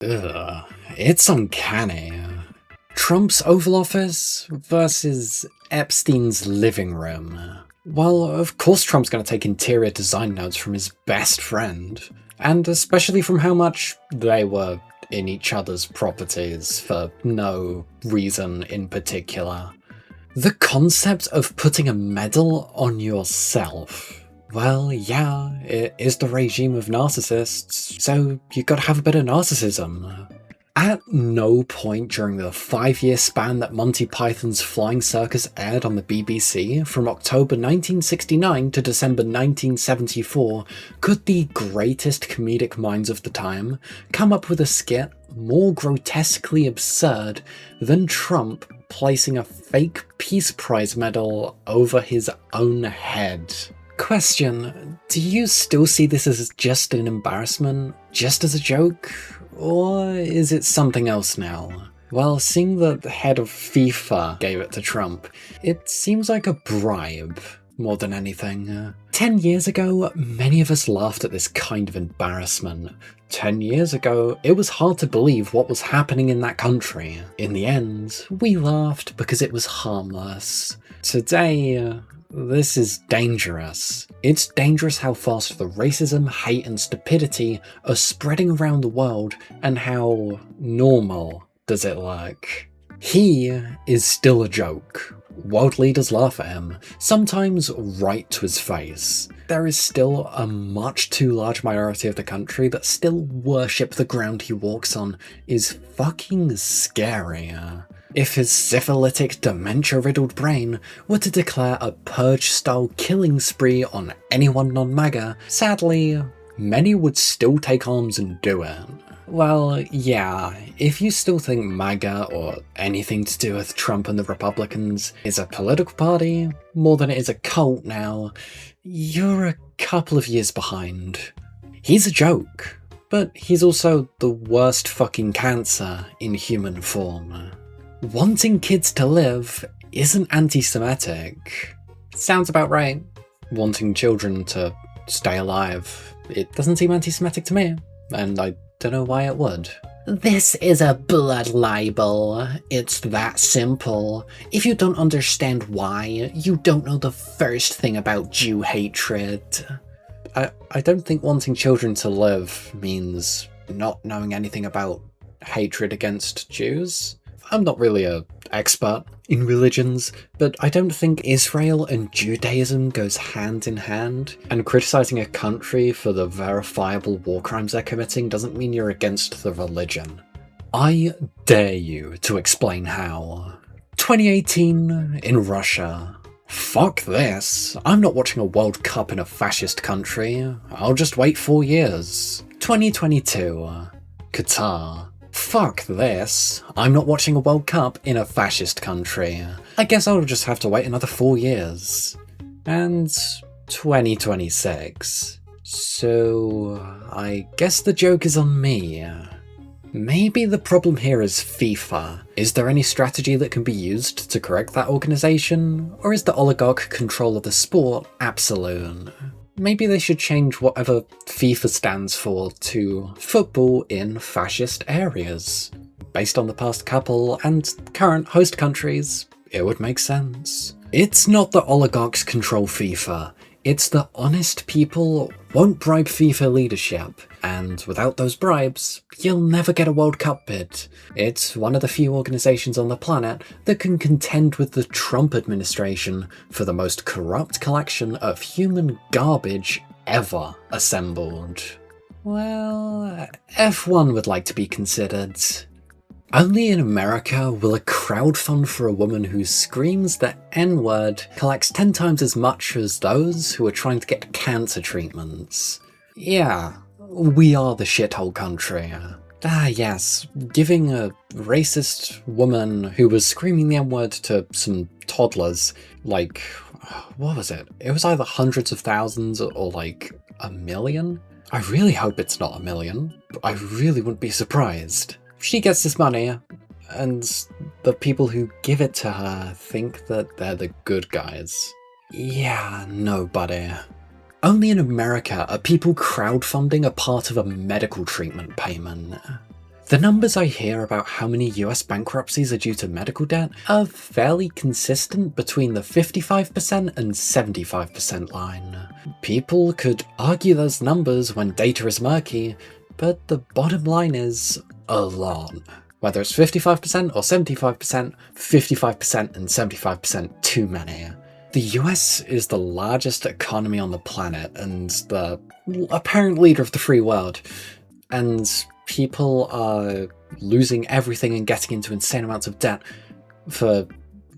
Ugh, it's uncanny. Trump's Oval Office versus Epstein's living room. Well, of course Trump's going to take interior design notes from his best friend, and especially from how much they were in each other's properties for no reason in particular. The concept of putting a medal on yourself. Well, yeah, it is the regime of narcissists, so you gotta have a bit of narcissism. At no point during the 5-year span that Monty Python's Flying Circus aired on the BBC from October 1969 to December 1974 could the greatest comedic minds of the time come up with a skit more grotesquely absurd than Trump placing a fake Peace Prize medal over his own head. Question, do you still see this as just an embarrassment, just as a joke, or is it something else now? Well, seeing that the head of FIFA gave it to Trump, it seems like a bribe more than anything. 10 years ago, many of us laughed at this kind of embarrassment. 10 years ago, it was hard to believe what was happening in that country. In the end, we laughed because it was harmless. Today, this is dangerous. It's dangerous how fast the racism, hate and stupidity are spreading around the world, and how normal does it look. He is still a joke. World leaders laugh at him, sometimes right to his face. There is still a much too large minority of the country that still worship the ground he walks on is fucking scary. If his syphilitic, dementia-riddled brain were to declare a purge-style killing spree on anyone non-MAGA, sadly, many would still take arms and do it. Well, yeah, if you still think MAGA or anything to do with Trump and the Republicans is a political party more than it is a cult now, you're a couple of years behind. He's a joke, but he's also the worst fucking cancer in human form. Wanting kids to live isn't anti-Semitic. Sounds about right. Wanting children to stay alive, it doesn't seem anti-Semitic to me, and I don't know why it would. This is a blood libel. It's that simple. If you don't understand why, you don't know the first thing about Jew hatred. I don't think wanting children to live means not knowing anything about hatred against Jews. I'm not really an expert in religions, but I don't think Israel and Judaism goes hand in hand, and criticizing a country for the verifiable war crimes they're committing doesn't mean you're against the religion. I dare you to explain how. 2018 in Russia. Fuck this. I'm not watching a World Cup in a fascist country. I'll just wait 4 years. 2022. Qatar. Fuck this. I'm not watching a World Cup in a fascist country. I guess I'll just have to wait another 4 years. And 2026. So I guess the joke is on me. Maybe the problem here is FIFA. Is there any strategy that can be used to correct that organisation? Or is the oligarch control of the sport absolute? Maybe they should change whatever FIFA stands for to football in fascist areas. Based on the past couple and current host countries, it would make sense. It's not that oligarchs control FIFA, it's that honest people won't bribe FIFA leadership, and without those bribes, you'll never get a World Cup bid. It's one of the few organisations on the planet that can contend with the Trump administration for the most corrupt collection of human garbage ever assembled. Well, F1 would like to be considered. Only in America will a crowdfund for a woman who screams the N-word collects 10 times as much as those who are trying to get cancer treatments. Yeah, we are the shithole country. Yes, giving a racist woman who was screaming the N-word to some toddlers, like, what was it? It was either hundreds of thousands or like a million? I really hope it's not a million, but I really wouldn't be surprised. She gets this money, and the people who give it to her think that they're the good guys. Yeah, nobody. Only in America are people crowdfunding a part of a medical treatment payment. The numbers I hear about how many US bankruptcies are due to medical debt are fairly consistent between the 55% and 75% line. People could argue those numbers when data is murky, but the bottom line is a lot. Whether it's 55% or 75%, 55% and 75% too many. The US is the largest economy on the planet and the apparent leader of the free world, and people are losing everything and getting into insane amounts of debt for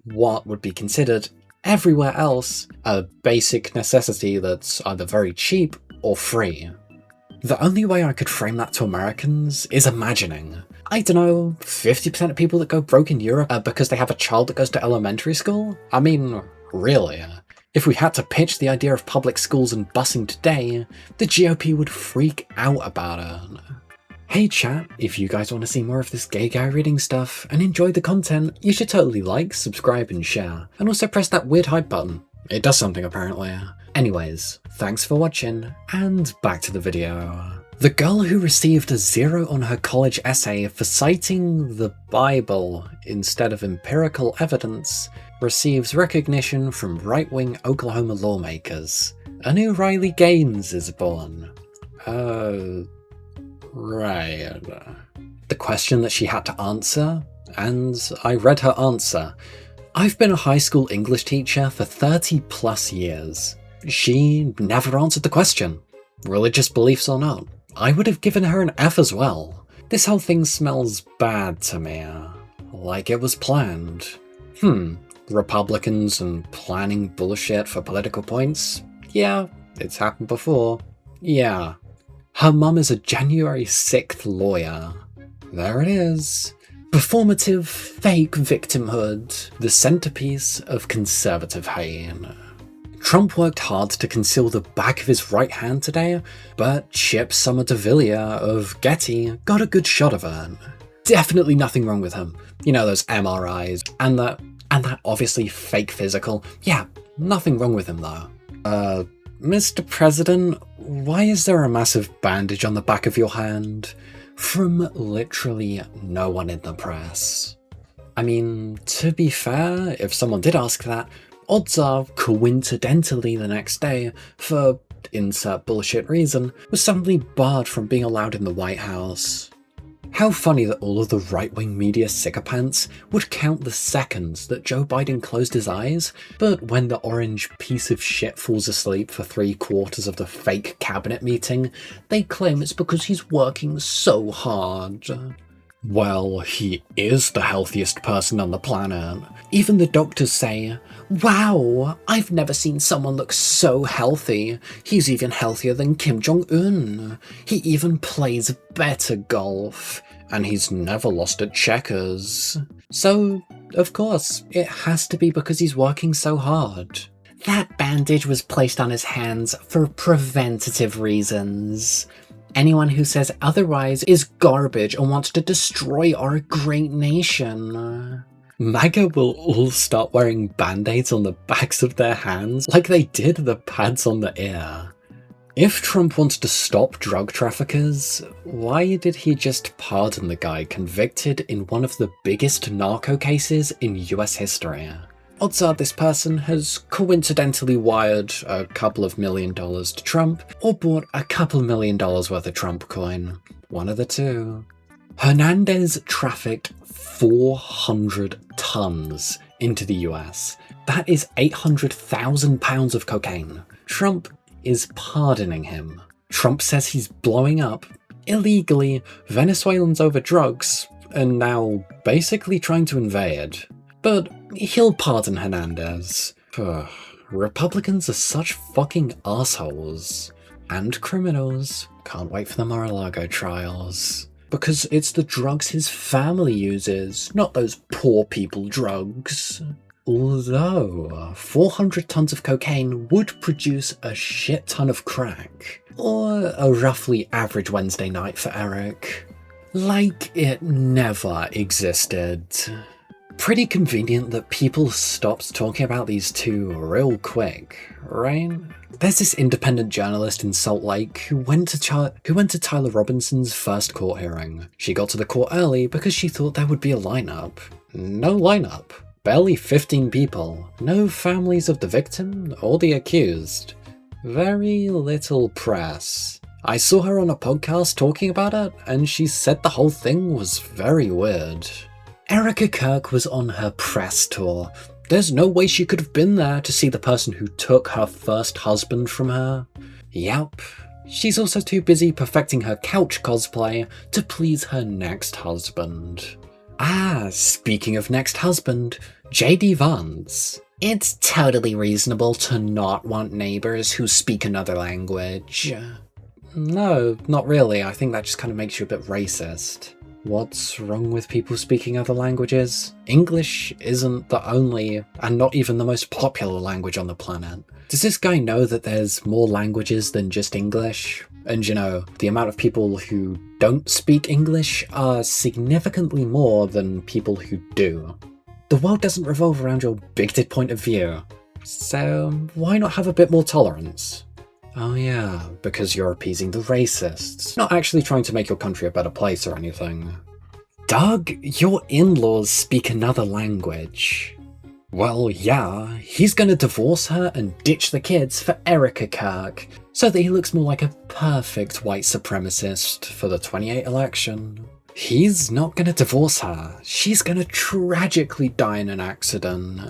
what would be considered everywhere else a basic necessity that's either very cheap or free. The only way I could frame that to Americans is imagining, I don't know, 50% of people that go broke in Europe are because they have a child that goes to elementary school? I mean, really. If we had to pitch the idea of public schools and busing today, the GOP would freak out about it. Hey chat, if you guys want to see more of this gay guy reading stuff and enjoy the content, you should totally like, subscribe and share, and also press that weird hype button. It does something apparently. Anyways, thanks for watching, and back to the video. The girl who received a 0 on her college essay for citing the Bible instead of empirical evidence receives recognition from right-wing Oklahoma lawmakers. A new Riley Gaines is born. Right. The question that she had to answer, and I read her answer. I've been a high school English teacher for 30 plus years. She never answered the question, religious beliefs or not. I would have given her an F as well. This whole thing smells bad to me, like it was planned. Republicans and planning bullshit for political points? Yeah, it's happened before. Yeah. Her mum is a January 6th lawyer. There it is. Performative, fake victimhood, the centerpiece of conservative hate. Trump worked hard to conceal the back of his right hand today, but Chip Summer-DeVilla of Getty got a good shot of it. Definitely nothing wrong with him. You know, those MRIs, and that obviously fake physical. Yeah, nothing wrong with him though. Mr. President, why is there a massive bandage on the back of your hand? From literally no one in the press. I mean, to be fair, if someone did ask that, odds are, coincidentally the next day, for insert bullshit reason, was suddenly barred from being allowed in the White House. How funny that all of the right-wing media sycophants would count the seconds that Joe Biden closed his eyes, but when the orange piece of shit falls asleep for 3/4 of the fake cabinet meeting, they claim it's because he's working so hard. Well, he is the healthiest person on the planet. Even the doctors say, wow, I've never seen someone look so healthy. He's even healthier than Kim Jong-un. He even plays better golf. And he's never lost at checkers. So, of course, it has to be because he's working so hard. That bandage was placed on his hands for preventative reasons. Anyone who says otherwise is garbage and wants to destroy our great nation. MAGA will all start wearing band-aids on the backs of their hands like they did the pads on the ear. If Trump wants to stop drug traffickers, why did he just pardon the guy convicted in one of the biggest narco cases in US history? Odds are this person has coincidentally wired a couple of $1 million to Trump, or bought a couple $1 million worth of Trump coin. One of the two. Hernandez trafficked 400 tons into the US. That is 800,000 pounds of cocaine. Trump is pardoning him. Trump says he's blowing up, illegally, Venezuelans over drugs, and now basically trying to invade. But he'll pardon Hernandez. Republicans are such fucking assholes. And criminals. Can't wait for the Mar-a-Lago trials. Because it's the drugs his family uses, not those poor people drugs. Although, 400 tons of cocaine would produce a shit ton of crack. Or a roughly average Wednesday night for Eric. Like it never existed. Pretty convenient that people stopped talking about these two real quick, right? There's this independent journalist in Salt Lake who went to Tyler Robinson's first court hearing. She got to the court early because she thought there would be a lineup. No lineup. Barely 15 people. No families of the victim or the accused. Very little press. I saw her on a podcast talking about it, and she said the whole thing was very weird. Erica Kirk was on her press tour. There's no way she could have been there to see the person who took her first husband from her. Yup. She's also too busy perfecting her couch cosplay to please her next husband. Speaking of next husband, JD Vance. It's totally reasonable to not want neighbors who speak another language. No, not really. I think that just kind of makes you a bit racist. What's wrong with people speaking other languages? English isn't the only, and not even the most popular language on the planet. Does this guy know that there's more languages than just English? And you know, the amount of people who don't speak English are significantly more than people who do. The world doesn't revolve around your bigoted point of view. So why not have a bit more tolerance? Oh yeah, because you're appeasing the racists, not actually trying to make your country a better place or anything. Doug, your in-laws speak another language. Well, yeah, he's gonna divorce her and ditch the kids for Erica Kirk, so that he looks more like a perfect white supremacist for the 28 election. He's not gonna divorce her, she's gonna tragically die in an accident.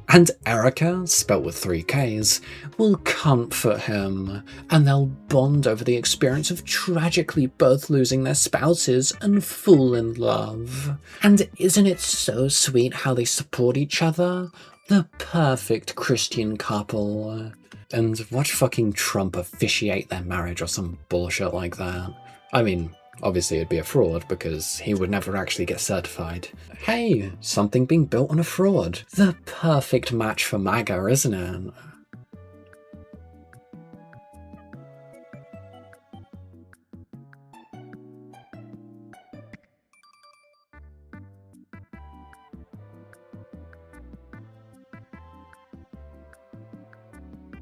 And Erica, spelt with 3 Ks, will comfort him, and they'll bond over the experience of tragically both losing their spouses and fall in love. And isn't it so sweet how they support each other? The perfect Christian couple. And watch fucking Trump officiate their marriage or some bullshit like that. I mean, obviously it'd be a fraud because he would never actually get certified. Hey, something being built on a fraud. The perfect match for MAGA, isn't it?